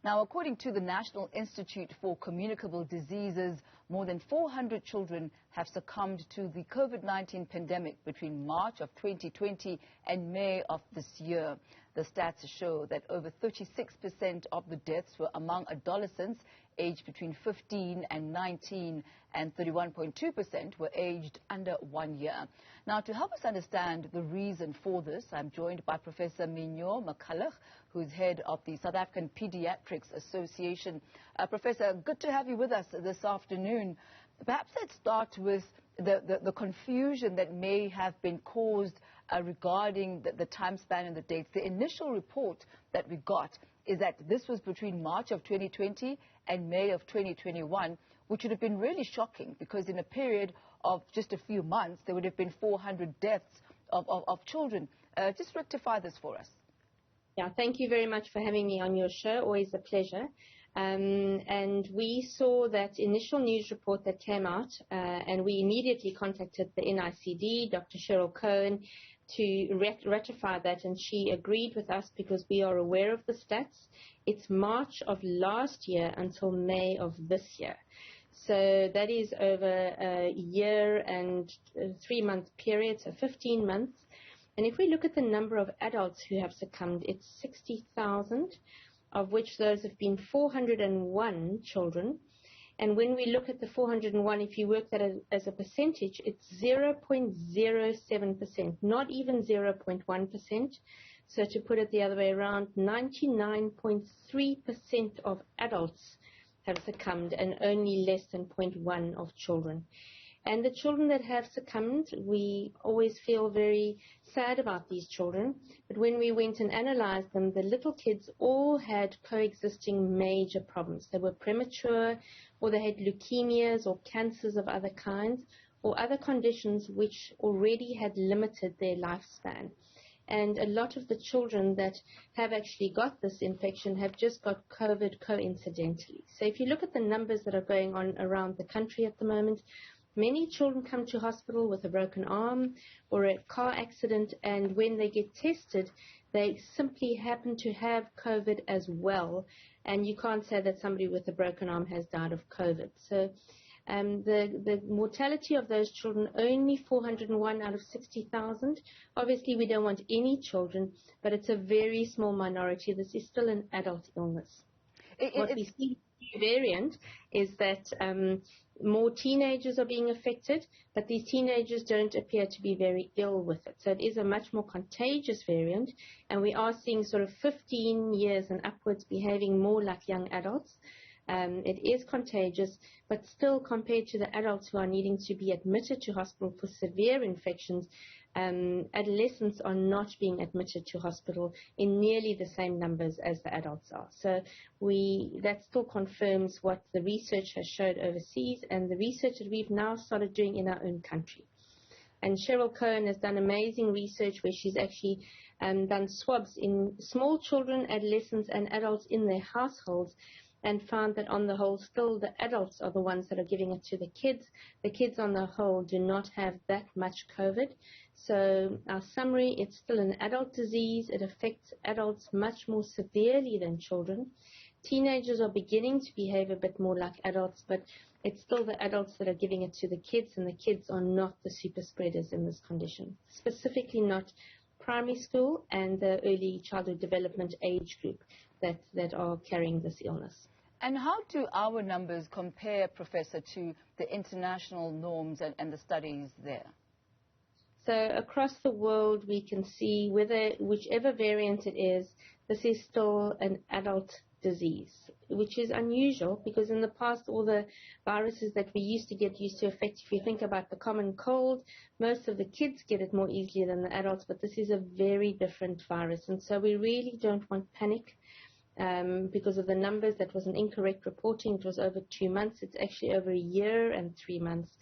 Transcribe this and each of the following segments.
Now, according to the National Institute for Communicable Diseases, more than 400 children have succumbed to the COVID-19 pandemic between March of 2020 and May of this year. The stats show that over 36% of the deaths were among adolescents aged between 15 and 19, and 31.2% were aged under 1 year. Now, to help us understand the reason for this, I'm joined by Professor Mignon McCulloch, who's head of the South African Pediatrics Association. Professor, good to have you with us this afternoon. Perhaps let's start with the confusion that may have been caused regarding the time span and the dates. The initial report that we got is that this was between March of 2020 and May of 2021, which would have been really shocking because in a period of just a few months, there would have been 400 deaths of children. Just rectify this for us. Yeah, thank you very much for having me on your show. Always a pleasure. And we saw that initial news report that came out, and we immediately contacted the NICD, Dr. Cheryl Cohen, to ratify that, and she agreed with us because we are aware of the stats. It's March of last year until May of this year. So that is over a year and 3-month period, so 15 months. And if we look at the number of adults who have succumbed, it's 60,000, of which those have been 401 children. And when we look at the 401, if you work that as a percentage, it's 0.07%, not even 0.1%. So to put it the other way around, 99.3% of adults have succumbed and only less than 0.1% of children. And the children that have succumbed, we always feel very sad about these children. But when we went and analyzed them, the little kids all had coexisting major problems. They were premature, or they had leukemias or cancers of other kinds, or other conditions which already had limited their lifespan. And a lot of the children that have actually got this infection have just got COVID coincidentally. So if you look at the numbers that are going on around the country at the moment, many children come to hospital with a broken arm or a car accident, and when they get tested, they simply happen to have COVID as well. And you can't say that somebody with a broken arm has died of COVID. So the mortality of those children, only 401 out of 60,000. Obviously, we don't want any children, but it's a very small minority. This is still an adult illness. What we see in the variant is that more teenagers are being affected, but these teenagers don't appear to be very ill with it. So it is a much more contagious variant, and we are seeing sort of 15 years and upwards behaving more like young adults. It is contagious, but still compared to the adults who are needing to be admitted to hospital for severe infections, adolescents are not being admitted to hospital in nearly the same numbers as the adults are. So that still confirms what the research has showed overseas and the research that we've now started doing in our own country. And Cheryl Cohen has done amazing research where she's actually done swabs in small children, adolescents, and adults in their households, and found that on the whole, still the adults are the ones that are giving it to the kids. The kids on the whole do not have that much COVID. So our summary, it's still an adult disease. It affects adults much more severely than children. Teenagers are beginning to behave a bit more like adults, but it's still the adults that are giving it to the kids, and the kids are not the super spreaders in this condition, specifically not primary school and the early childhood development age group that are carrying this illness. And how do our numbers compare, Professor, to the international norms and the studies there? So across the world, we can see whichever variant it is, this is still an adult disease, which is unusual because in the past, all the viruses that we used to affect, if you think about the common cold, most of the kids get it more easily than the adults, but this is a very different virus. And so we really don't want panic because of the numbers. That was an incorrect reporting. It was over 2 months. It's actually over a year and 3 months.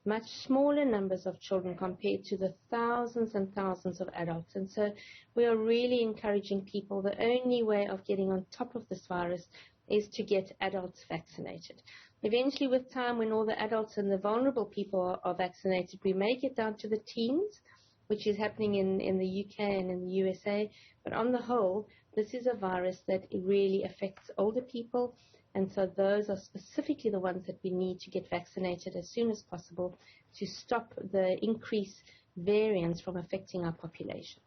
Much smaller numbers of children compared to the thousands and thousands of adults. And so we are really encouraging people. The only way of getting on top of this virus is to get adults vaccinated. Eventually, with time, when all the adults and the vulnerable people are vaccinated, we may get down to the teens, which is happening in the UK and in the USA. But on the whole, this is a virus that really affects older people, and so those are specifically the ones that we need to get vaccinated as soon as possible to stop the increased variants from affecting our population.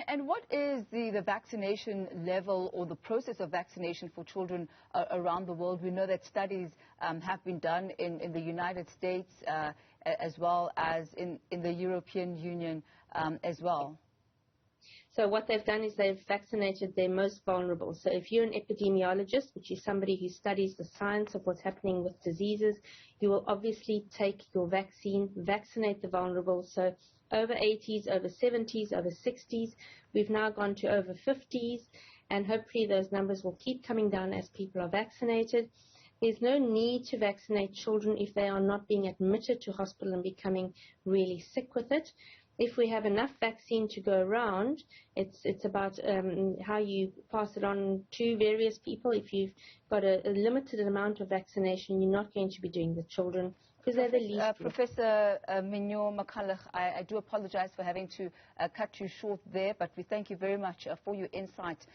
And what is the vaccination level or the process of vaccination for children around the world? We know that studies have been done in the United States as well as in the European Union as well. So what they've done is they've vaccinated their most vulnerable. So if you're an epidemiologist, which is somebody who studies the science of what's happening with diseases, you will obviously take your vaccine, vaccinate the vulnerable. So over 80s, over 70s, over 60s. We've now gone to over 50s, and hopefully those numbers will keep coming down as people are vaccinated. There's no need to vaccinate children if they are not being admitted to hospital and becoming really sick with it. If we have enough vaccine to go around, it's about how you pass it on to various people. If you've got a limited amount of vaccination, you're not going to be doing the children because they're the least. Professor Mignon McCulloch, I do apologize for having to cut you short there, but we thank you very much for your insight.